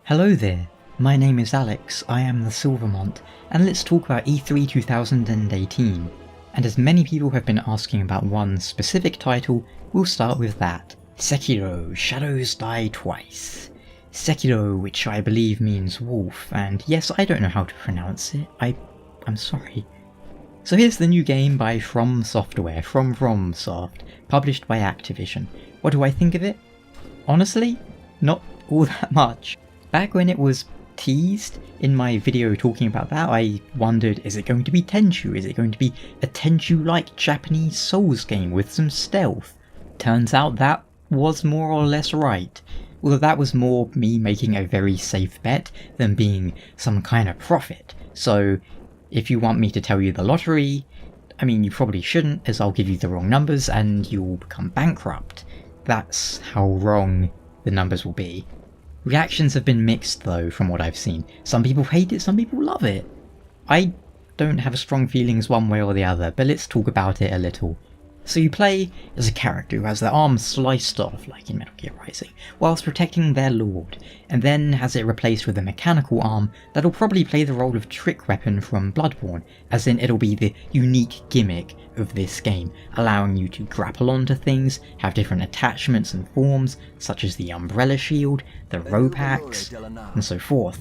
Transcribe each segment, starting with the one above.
Hello there, my name is Alex, I am the Silvermont, and let's talk about E3 2018. And as many people have been asking about one specific title, we'll start with that. Sekiro, Shadows Die Twice. Sekiro, which I believe means wolf, and yes, I don't know how to pronounce it, I'm sorry. So here's the new game by From FromSoft, published by Activision. What do I think of it? Honestly, not all that much. Back when it was teased in my video talking about that, I wondered, is it going to be Tenchu? Is it going to be a Tenchu-like Japanese Souls game with some stealth? Turns out that was more or less right. Although that was more me making a very safe bet than being some kind of prophet. So if you want me to tell you the lottery, I mean, you probably shouldn't, as I'll give you the wrong numbers and you'll become bankrupt. That's how wrong the numbers will be. Reactions have been mixed though, from what I've seen. Some people hate it, some people love it. I don't have strong feelings one way or the other, but let's talk about it a little. So you play as a character who has their arms sliced off, like in Metal Gear Rising, whilst protecting their lord, and then has it replaced with a mechanical arm that'll probably play the role of trick weapon from Bloodborne, as in it'll be the unique gimmick of this game, allowing you to grapple onto things, have different attachments and forms, such as the umbrella shield, the rope axe, and so forth.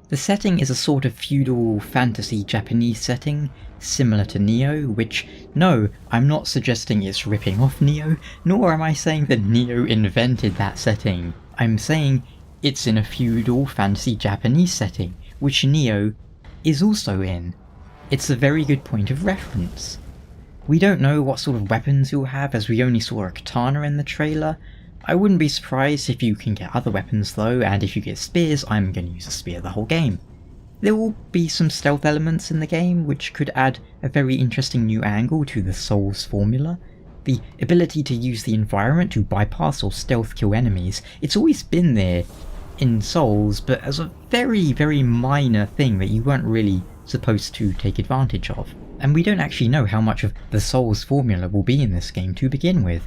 The setting is a sort of feudal fantasy Japanese setting, similar to Nioh, which, no, I'm not suggesting it's ripping off Nioh, nor am I saying that Nioh invented that setting. I'm saying it's in a feudal fantasy Japanese setting, which Nioh is also in. It's a very good point of reference. We don't know what sort of weapons you'll have, as we only saw a katana in the trailer. I wouldn't be surprised if you can get other weapons though, and if you get spears, I'm going to use a spear the whole game. There will be some stealth elements in the game, which could add a very interesting new angle to the Souls formula. The ability to use the environment to bypass or stealth kill enemies, it's always been there in Souls, but as a very, very minor thing that you weren't really supposed to take advantage of. And we don't actually know how much of the Souls formula will be in this game to begin with.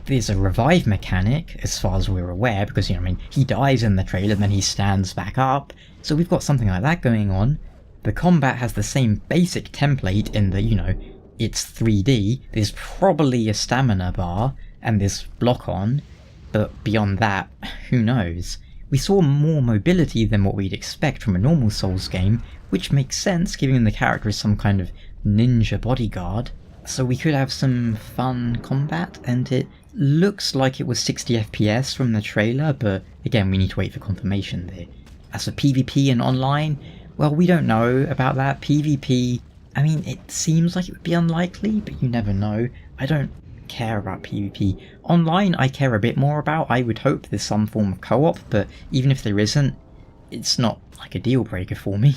There's a revive mechanic, as far as we're aware, because, he dies in the trailer and then he stands back up, so we've got something like that going on. The combat has the same basic template in the, it's 3D, there's probably a stamina bar, and there's block on, but beyond that, who knows. We saw more mobility than what we'd expect from a normal Souls game, which makes sense given the character is some kind of ninja bodyguard. So we could have some fun combat, and it looks like it was 60 FPS from the trailer, but again, we need to wait for confirmation there. As for PvP and online, well, we don't know about that. PvP, I mean, it seems like it would be unlikely, but you never know. I don't care about PvP. Online, I care a bit more about. I would hope there's some form of co-op, but even if there isn't, it's not like a deal breaker for me.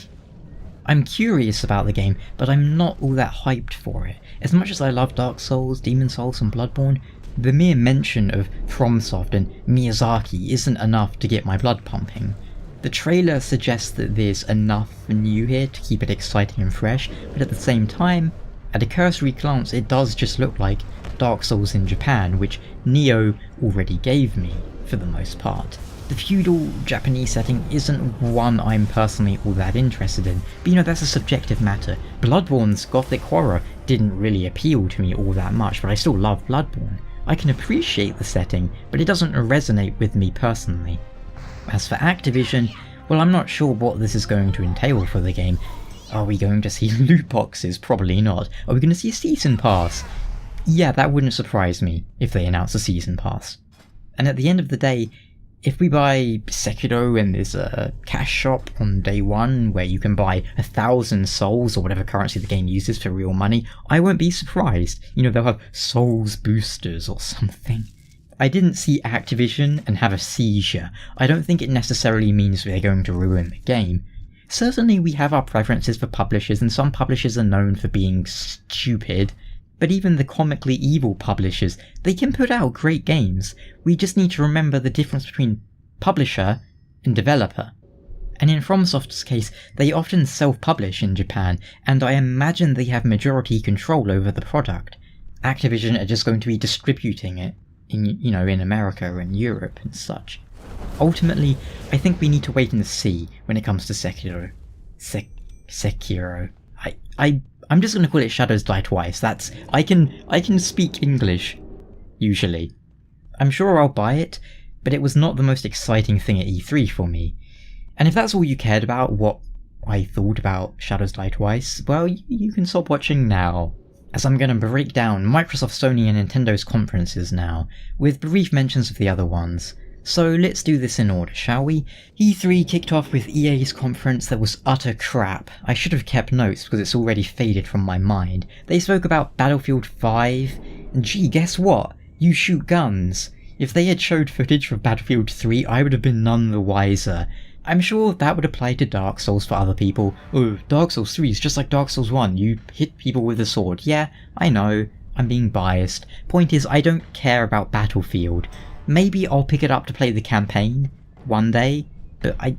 I'm curious about the game, but I'm not all that hyped for it. As much as I love Dark Souls, Demon Souls and Bloodborne, the mere mention of FromSoft and Miyazaki isn't enough to get my blood pumping. The trailer suggests that there's enough new here to keep it exciting and fresh, but at the same time, at a cursory glance it does just look like Dark Souls in Japan, which Nioh already gave me, for the most part. The feudal Japanese setting isn't one I'm personally all that interested in, but that's a subjective matter. Bloodborne's gothic horror didn't really appeal to me all that much, but I still love Bloodborne. I can appreciate the setting, but it doesn't resonate with me personally. As for Activision, well, I'm not sure what this is going to entail for the game. Are we going to see loot boxes? Probably not. Are we going to see a season pass? Yeah, that wouldn't surprise me if they announce a season pass. And at the end of the day, if we buy Sekiro and there's a cash shop on day one where you can buy 1,000 souls or whatever currency the game uses for real money, I won't be surprised. They'll have souls boosters or something. I didn't see Activision and have a seizure. I don't think it necessarily means they're going to ruin the game. Certainly we have our preferences for publishers, and some publishers are known for being stupid. But even the comically evil publishers, they can put out great games. We just need to remember the difference between publisher and developer. And in FromSoft's case, they often self-publish in Japan, and I imagine they have majority control over the product. Activision are just going to be distributing it in America and Europe and such. Ultimately, I think we need to wait and see when it comes to Sekiro. Sekiro. I'm just gonna call it Shadows Die Twice. I can speak English, usually. I'm sure I'll buy it, but it was not the most exciting thing at E3 for me. And if that's all you cared about, what I thought about Shadows Die Twice, well, you can stop watching now, as I'm gonna break down Microsoft, Sony and Nintendo's conferences now, with brief mentions of the other ones. So let's do this in order, shall we? E3 kicked off with EA's conference that was utter crap. I should have kept notes because it's already faded from my mind. They spoke about Battlefield 5, and gee, guess what? You shoot guns. If they had showed footage of Battlefield 3, I would have been none the wiser. I'm sure that would apply to Dark Souls for other people. Oh, Dark Souls 3 is just like Dark Souls 1, you hit people with a sword. Yeah, I know, I'm being biased. Point is, I don't care about Battlefield. Maybe I'll pick it up to play the campaign one day, but I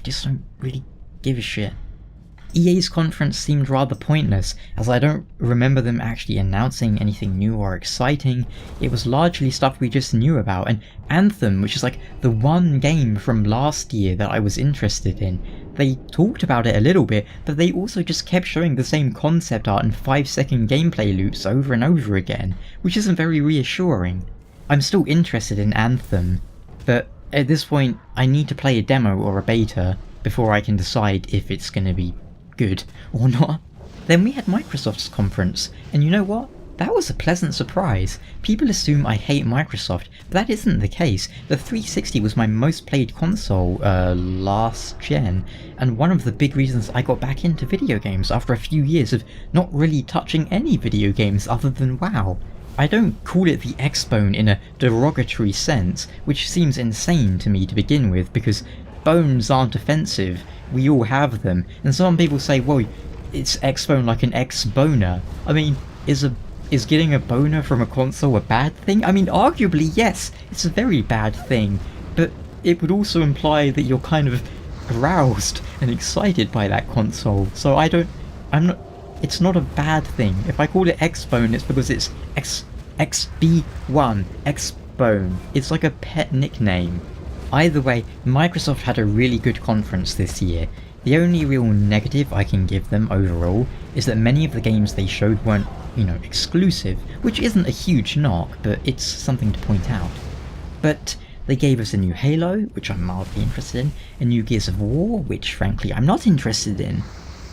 just don't really give a shit. EA's conference seemed rather pointless, as I don't remember them actually announcing anything new or exciting. It was largely stuff we just knew about, and Anthem, which is like the one game from last year that I was interested in, they talked about it a little bit, but they also just kept showing the same concept art and 5-second gameplay loops over and over again, which isn't very reassuring. I'm still interested in Anthem, but at this point I need to play a demo or a beta before I can decide if it's gonna be good or not. Then we had Microsoft's conference, and you know what? That was a pleasant surprise. People assume I hate Microsoft, but that isn't the case. The 360 was my most played console last gen, and one of the big reasons I got back into video games after a few years of not really touching any video games other than WoW. I don't call it the X-Bone in a derogatory sense, which seems insane to me to begin with, because bones aren't offensive, we all have them, and some people say, well, it's X-Bone like an X-Boner. I mean, is getting a boner from a console a bad thing? I mean, arguably yes, it's a very bad thing, but it would also imply that you're kind of aroused and excited by that console, so it's not a bad thing. If I call it X-Bone, it's because it's XB1, X-Bone. It's like a pet nickname. Either way, Microsoft had a really good conference this year. The only real negative I can give them overall is that many of the games they showed weren't, exclusive, which isn't a huge knock, but it's something to point out. But they gave us a new Halo, which I'm mildly interested in, a new Gears of War, which frankly I'm not interested in.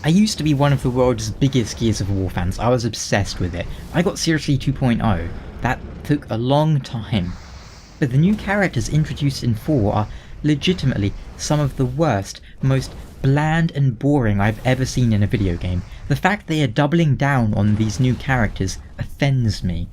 I used to be one of the world's biggest Gears of War fans. I was obsessed with it. I got Seriously 2.0. That took a long time. But the new characters introduced in 4 are legitimately some of the worst, most bland and boring I've ever seen in a video game. The fact they are doubling down on these new characters offends me.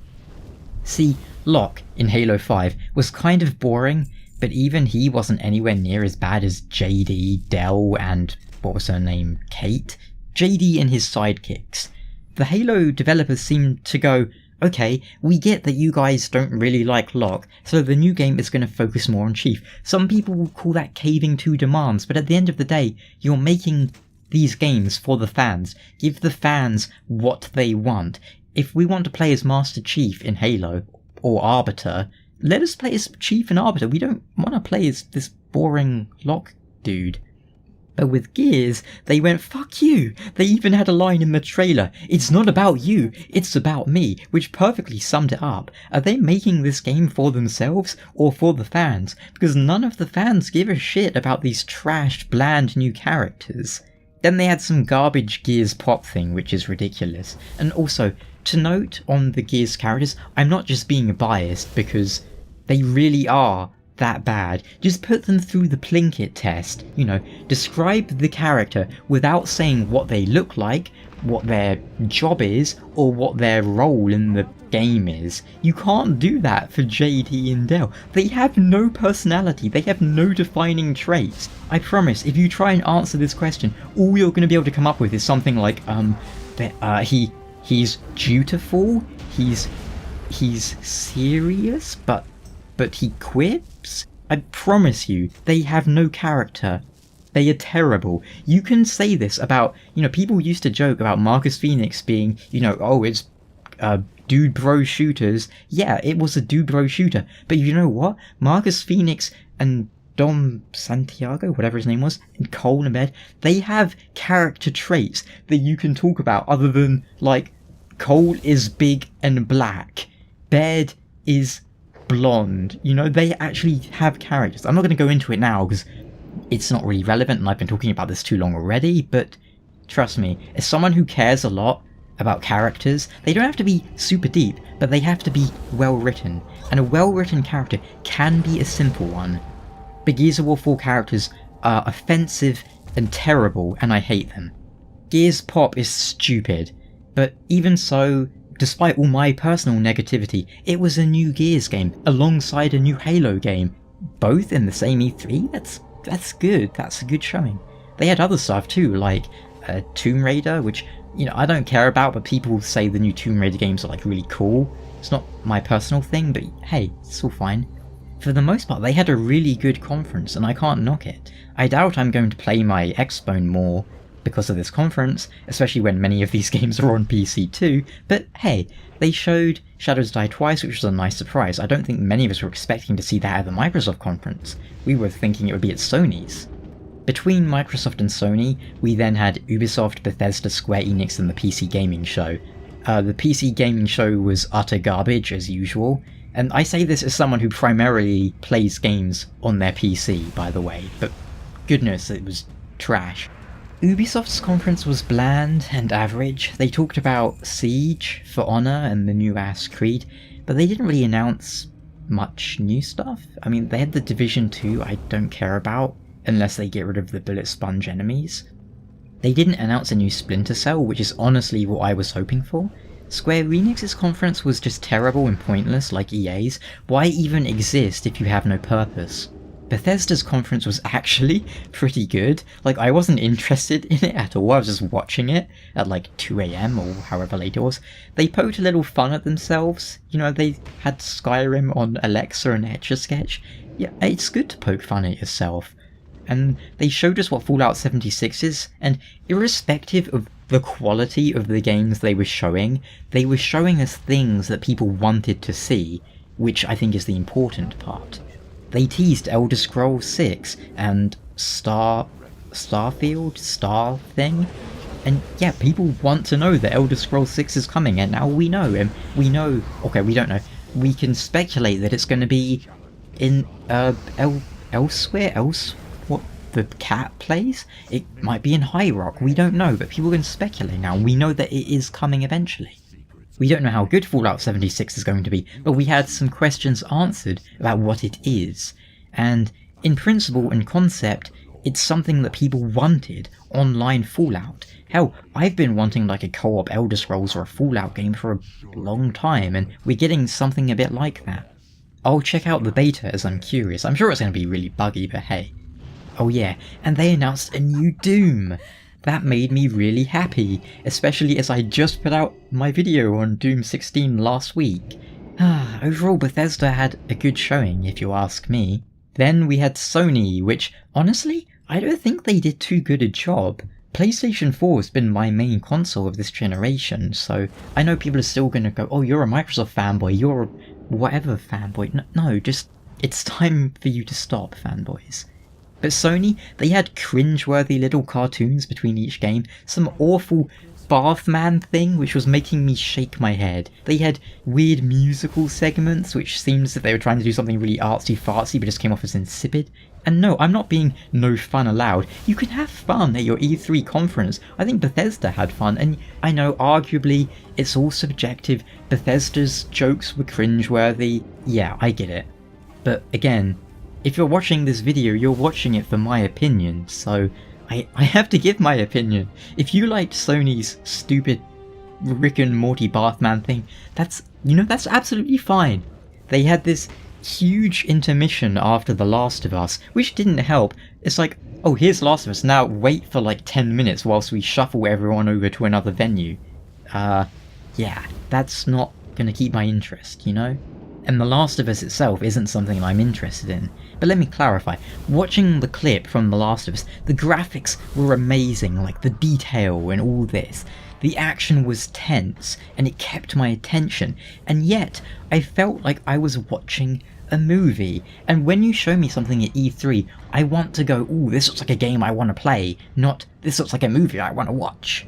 See, Locke in Halo 5 was kind of boring, but even he wasn't anywhere near as bad as JD, Del, and what was her name, Kate? JD and his sidekicks. The Halo developers seemed to go, okay, we get that you guys don't really like Locke, so the new game is going to focus more on Chief. Some people will call that caving to demands, but at the end of the day, you're making these games for the fans. Give the fans what they want. If we want to play as Master Chief in Halo, or Arbiter, let us play as Chief and Arbiter. We don't want to play as this boring Locke dude. But with Gears, they went, fuck you! They even had a line in the trailer, it's not about you, it's about me, which perfectly summed it up. Are they making this game for themselves, or for the fans? Because none of the fans give a shit about these trashed, bland new characters. Then they had some garbage Gears pop thing, which is ridiculous. And also, to note on the Gears characters, I'm not just being biased, because they really are that bad. Just put them through the Plinkett test. Describe the character without saying what they look like, what their job is, or what their role in the game is. You can't do that for JD and Del. They have no personality, they have no defining traits. I promise, if you try and answer this question, all you're going to be able to come up with is something like, he's dutiful, he's serious, but he quips? I promise you, they have no character. They are terrible. You can say this about, people used to joke about Marcus Phoenix being, oh, it's dude bro shooters. Yeah, it was a dude bro shooter. But you know what? Marcus Phoenix and Dom Santiago, whatever his name was, and Cole and Bed, they have character traits that you can talk about other than, like, Cole is big and black, Bed is blonde. You know, they actually have characters. I'm not going to go into it now because it's not really relevant and I've been talking about this too long already, but trust me, as someone who cares a lot about characters, they don't have to be super deep, but they have to be well written, and a well written character can be a simple one. But Gears of War 4 characters are offensive and terrible, and I hate them. Gears Pop is stupid, but even so, despite all my personal negativity, it was a new Gears game alongside a new Halo game, both in the same E3. That's good. That's a good showing. They had other stuff too, like Tomb Raider, which, you know, I don't care about, but people say the new Tomb Raider games are like really cool. It's not my personal thing, but hey, it's all fine. For the most part, they had a really good conference, and I can't knock it. I doubt I'm going to play my Xbone more because of this conference, especially when many of these games are on PC too, but hey, they showed Shadows Die Twice, which was a nice surprise. I don't think many of us were expecting to see that at the Microsoft conference. We were thinking it would be at Sony's. Between Microsoft and Sony, we then had Ubisoft, Bethesda, Square Enix and the PC Gaming Show. The PC Gaming Show was utter garbage as usual, and I say this as someone who primarily plays games on their PC, by the way, but goodness, it was trash. Ubisoft's conference was bland and average. They talked about Siege, For Honor and the new Assassin's Creed, but they didn't really announce much new stuff. I mean, they had the Division 2 I don't care about, unless they get rid of the bullet sponge enemies. They didn't announce a new Splinter Cell, which is honestly what I was hoping for. Square Enix's conference was just terrible and pointless like EA's. Why even exist if you have no purpose? Bethesda's conference was actually pretty good. Like, I wasn't interested in it at all, I was just watching it at like 2 AM or however late it was. They poked a little fun at themselves. You know, they had Skyrim on Alexa and Etch-a-Sketch. Yeah, it's good to poke fun at yourself. And they showed us what Fallout 76 is, and irrespective of the quality of the games they were showing us things that people wanted to see, which I think is the important part. They teased Elder Scrolls 6 and Starfield, Star thing, and yeah, people want to know that Elder Scrolls 6 is coming, and now we know, okay, we don't know, we can speculate that it's going to be in elsewhere, what the cat plays? It might be in High Rock, we don't know, but people can speculate now. We know that it is coming eventually. We don't know how good Fallout 76 is going to be, but we had some questions answered about what it is. And in principle and concept, it's something that people wanted, online Fallout. Hell, I've been wanting like a co-op Elder Scrolls or a Fallout game for a long time, and we're getting something a bit like that. I'll check out the beta as I'm curious. I'm sure it's going to be really buggy, but hey. Oh yeah, and they announced a new Doom! That made me really happy, especially as I just put out my video on Doom 16 last week. Overall, Bethesda had a good showing, if you ask me. Then we had Sony, which, honestly, I don't think they did too good a job. PlayStation 4 has been my main console of this generation, so I know people are still gonna go, oh, you're a Microsoft fanboy, you're a whatever fanboy. No, just, it's time for you to stop, fanboys. But Sony, they had cringe-worthy little cartoons between each game, some awful Bathman thing which was making me shake my head. They had weird musical segments which seemed as if they were trying to do something really artsy-fartsy but just came off as insipid. And no, I'm not being no fun allowed. You can have fun at your E3 conference. I think Bethesda had fun, and I know arguably it's all subjective. Bethesda's jokes were cringe-worthy. Yeah, I get it. But again, if you're watching this video, you're watching it for my opinion, so I have to give my opinion. If you liked Sony's stupid Rick and Morty Bathman thing, that's absolutely fine. They had this huge intermission after The Last of Us, which didn't help. It's like, oh, here's Last of Us, now wait for like 10 minutes whilst we shuffle everyone over to another venue. Yeah, that's not gonna keep my interest, you know? And The Last of Us itself isn't something I'm interested in. But let me clarify, watching the clip from The Last of Us, the graphics were amazing, like the detail and all this. The action was tense, and it kept my attention, and yet I felt like I was watching a movie. And when you show me something at E3, I want to go, ooh, this looks like a game I want to play, not this looks like a movie I want to watch.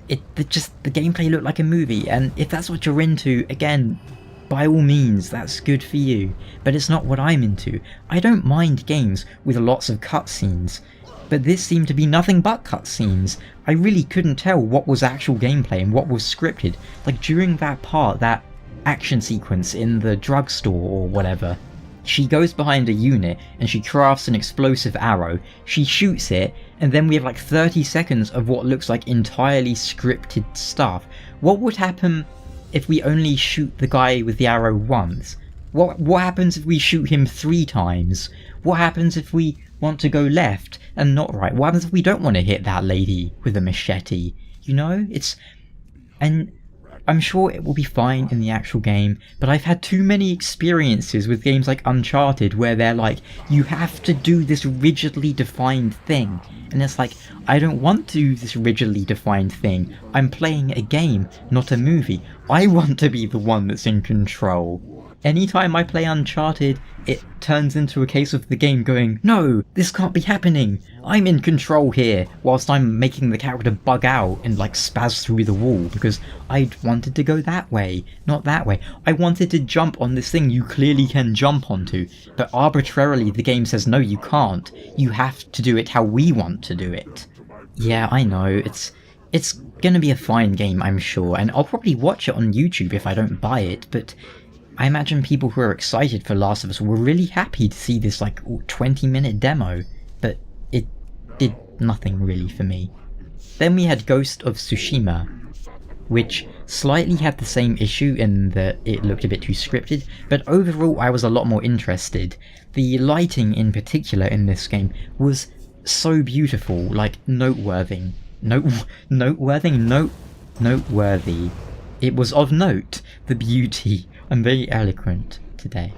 The gameplay looked like a movie, and if that's what you're into, again, by all means, that's good for you. But it's not what I'm into. I don't mind games with lots of cutscenes, but this seemed to be nothing but cutscenes. I really couldn't tell what was actual gameplay and what was scripted. Like during that part, that action sequence in the drugstore or whatever, she goes behind a unit and she crafts an explosive arrow, she shoots it, and then we have like 30 seconds of what looks like entirely scripted stuff. What would happen if we only shoot the guy with the arrow once? What happens if we shoot him 3 times? What happens if we want to go left and not right? What happens if we don't want to hit that lady with a machete? You know, and I'm sure it will be fine in the actual game, but I've had too many experiences with games like Uncharted where they're like, you have to do this rigidly defined thing. And it's like, I don't want to do this rigidly defined thing. I'm playing a game, not a movie. I want to be the one that's in control. Anytime I play Uncharted, it turns into a case of the game going, no, this can't be happening. I'm in control here, whilst I'm making the character bug out and like spaz through the wall because I wanted to go that way, not that way. I wanted to jump on this thing you clearly can jump onto, but arbitrarily the game says, no, you can't. You have to do it how we want to do it. Yeah, I know, it's gonna be a fine game, I'm sure, and I'll probably watch it on YouTube if I don't buy it, but I imagine people who are excited for Last of Us were really happy to see this like 20-minute demo, but it did nothing really for me. Then we had Ghost of Tsushima, which slightly had the same issue in that it looked a bit too scripted, but overall I was a lot more interested. The lighting in particular in this game was so beautiful, like noteworthy. Noteworthy. It was of note, the beauty. I'm very eloquent today.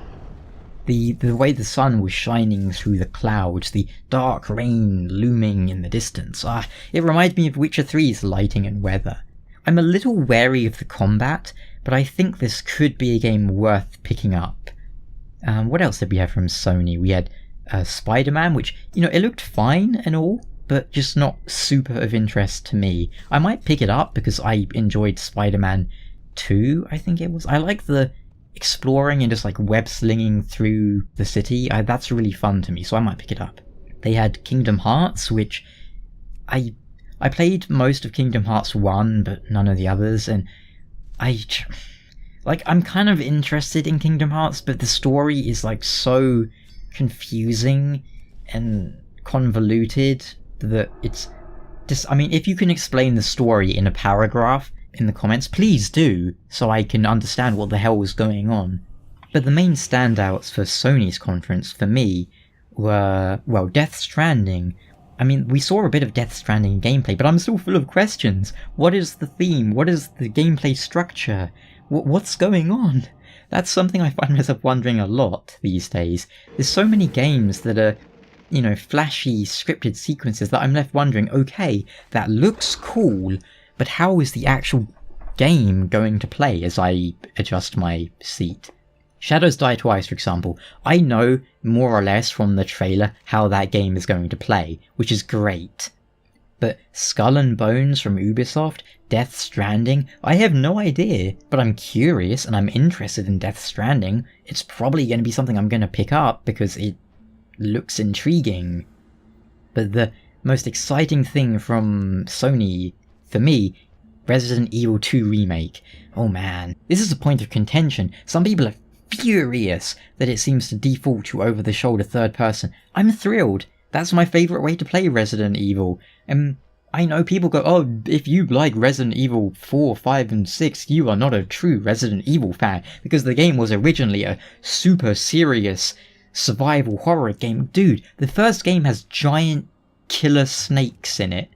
The way the sun was shining through the clouds, the dark rain looming in the distance, it reminded me of Witcher 3's lighting and weather. I'm a little wary of the combat, but I think this could be a game worth picking up. What else did we have from Sony? We had Spider-Man, which, you know, it looked fine and all, but just not super of interest to me. I might pick it up because I enjoyed Spider-Man 2, I think it was. I like the exploring and just like web slinging through the city. That's really fun to me, so I might pick it up. They had Kingdom Hearts, which I played most of Kingdom Hearts 1, but none of the others, and I'm kind of interested in Kingdom Hearts, but the story is like so confusing and convoluted that it's just, I mean, if you can explain the story in a paragraph in the comments, please do, so I can understand what the hell was going on. But the main standouts for Sony's conference, for me, were, well, Death Stranding. I mean, we saw a bit of Death Stranding gameplay, but I'm still full of questions. What is the theme? What is the gameplay structure? What's going on? That's something I find myself wondering a lot these days. There's so many games that are, you know, flashy, scripted sequences that I'm left wondering, okay, that looks cool, but how is the actual game going to play as I adjust my seat? Shadows Die Twice, for example, I know more or less from the trailer how that game is going to play, which is great. But Skull and Bones from Ubisoft, Death Stranding, I have no idea, but I'm curious and I'm interested in Death Stranding. It's probably going to be something I'm going to pick up because it looks intriguing. But the most exciting thing from Sony, for me, Resident Evil 2 Remake. Oh man, this is a point of contention. Some people are furious that it seems to default to over-the-shoulder third person. I'm thrilled. That's my favourite way to play Resident Evil. I know people go, oh, if you like Resident Evil 4, 5 and 6, you are not a true Resident Evil fan, because the game was originally a super serious survival horror game. Dude, the first game has giant killer snakes in it.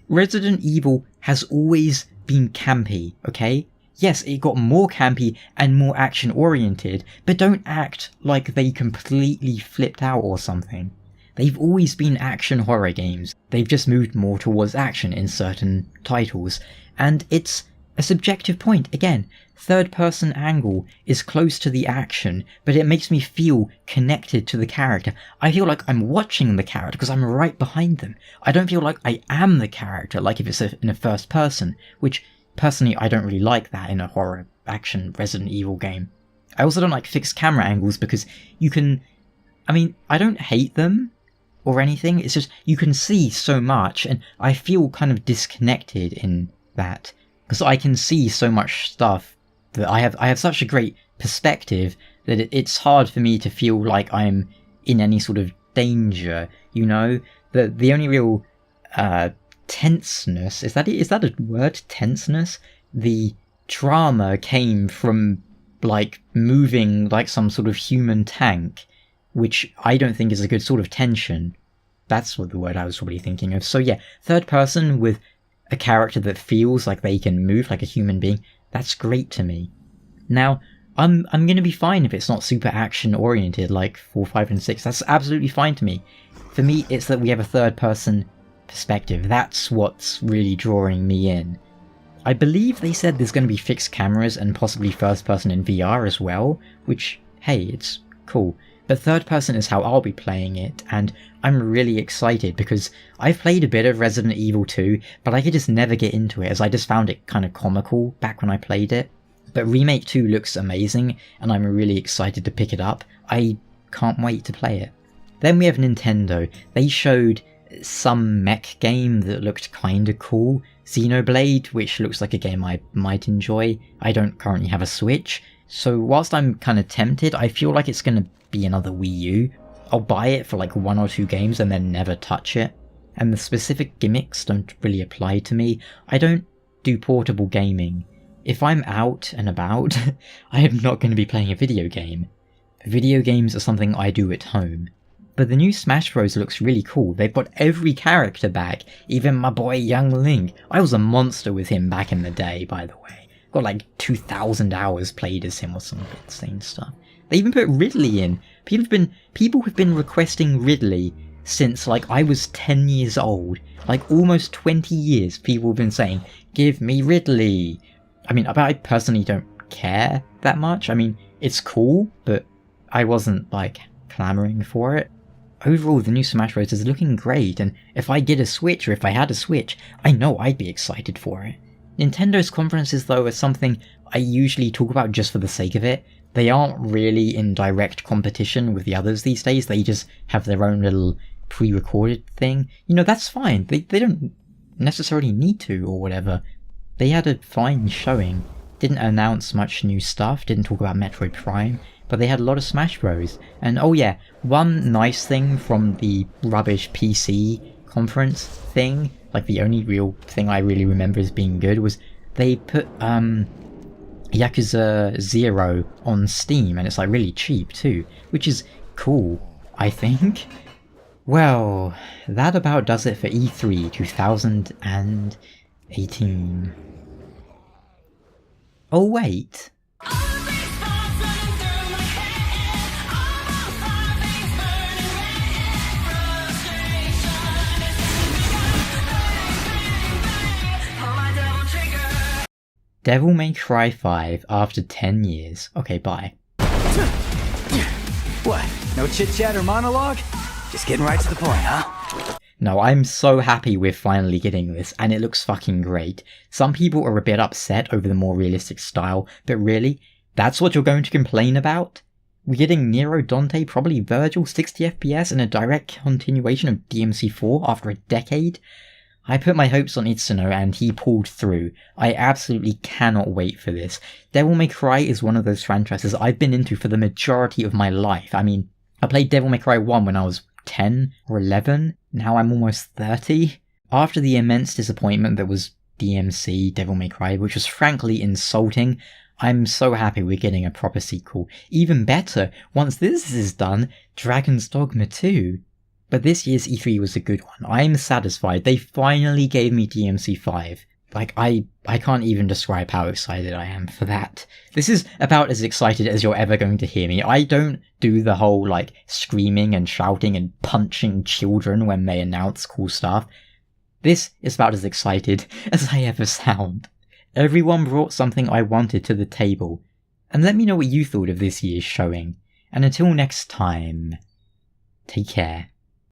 Resident Evil has always been campy, okay? Yes, it got more campy and more action-oriented, but don't act like they completely flipped out or something. They've always been action horror games. They've just moved more towards action in certain titles, and it's A subjective point, again, third-person angle is close to the action, but it makes me feel connected to the character. I feel like I'm watching the character because I'm right behind them. I don't feel like I am the character, like if it's in a first person, which, personally, I don't really like that in a horror, action, Resident Evil game. I also don't like fixed camera angles because you can... I mean, I don't hate them or anything, it's just you can see so much, and I feel kind of disconnected in that. Because I can see so much stuff that I have such a great perspective that it's hard for me to feel like I'm in any sort of danger, you know? The only real tenseness, is that a word? Tenseness? The drama came from, like, moving like some sort of human tank, which I don't think is a good sort of tension. That's what the word I was probably thinking of. So yeah, third person with a character that feels like they can move like a human being, that's great to me. Now, I'm gonna be fine if it's not super action oriented like 4, 5, and 6. That's absolutely fine to me. For me, it's that we have a third person perspective. That's what's really drawing me in. I believe they said there's going to be fixed cameras and possibly first person in VR as well, which, hey, it's cool. But third person is how I'll be playing it, and I'm really excited because I've played a bit of Resident Evil 2, but I could just never get into it as I just found it kind of comical back when I played it. But Remake 2 looks amazing, and I'm really excited to pick it up. I can't wait to play it. Then we have Nintendo. They showed some mech game that looked kinda cool. Xenoblade, which looks like a game I might enjoy. I don't currently have a Switch, so whilst I'm kinda tempted, I feel like it's gonna be another Wii U. I'll buy it for like 1 or 2 games and then never touch it. And the specific gimmicks don't really apply to me. I don't do portable gaming. If I'm out and about, I am not going to be playing a video game. Video games are something I do at home. But the new Smash Bros looks really cool. They've got every character back, even my boy Young Link. I was a monster with him back in the day, by the way. Got like 2,000 hours played as him or some insane stuff. They even put Ridley in. People have been requesting Ridley since like I was 10 years old. Like almost 20 years people have been saying, give me Ridley. I mean, I personally don't care that much. I mean, it's cool, but I wasn't like clamoring for it. Overall, the new Smash Bros is looking great, and if I get a Switch, or if I had a Switch, I know I'd be excited for it. Nintendo's conferences, though, are something I usually talk about just for the sake of it. They aren't really in direct competition with the others these days, they just have their own little pre-recorded thing. You know, that's fine, they don't necessarily need to, or whatever. They had a fine showing, didn't announce much new stuff, didn't talk about Metroid Prime, but they had a lot of Smash Bros. And oh yeah, one nice thing from the rubbish PC conference thing, like the only real thing I really remember as being good, was they put Yakuza 0 on Steam, and it's like really cheap too, which is cool, I think. Well, that about does it for E3 2018. Oh wait. Devil May Cry 5 after 10 years. Okay, bye. What? No chit-chat or monologue? Just getting right to the point, huh? No, I'm so happy we're finally getting this, and it looks fucking great. Some people are a bit upset over the more realistic style, but really? That's what you're going to complain about? We're getting Nero, Dante, probably Virgil, 60 FPS, and a direct continuation of DMC4 after a decade? I put my hopes on Itsuno and he pulled through. I absolutely cannot wait for this. Devil May Cry is one of those franchises I've been into for the majority of my life. I mean, I played Devil May Cry 1 when I was 10 or 11, now I'm almost 30. After the immense disappointment that was DMC, Devil May Cry, which was frankly insulting, I'm so happy we're getting a proper sequel. Even better, once this is done, Dragon's Dogma 2. But this year's E3 was a good one. I'm satisfied. They finally gave me DMC 5. Like, I can't even describe how excited I am for that. This is about as excited as you're ever going to hear me. I don't do the whole, like, screaming and shouting and punching children when they announce cool stuff. This is about as excited as I ever sound. Everyone brought something I wanted to the table, and let me know what you thought of this year's showing. And until next time, take care.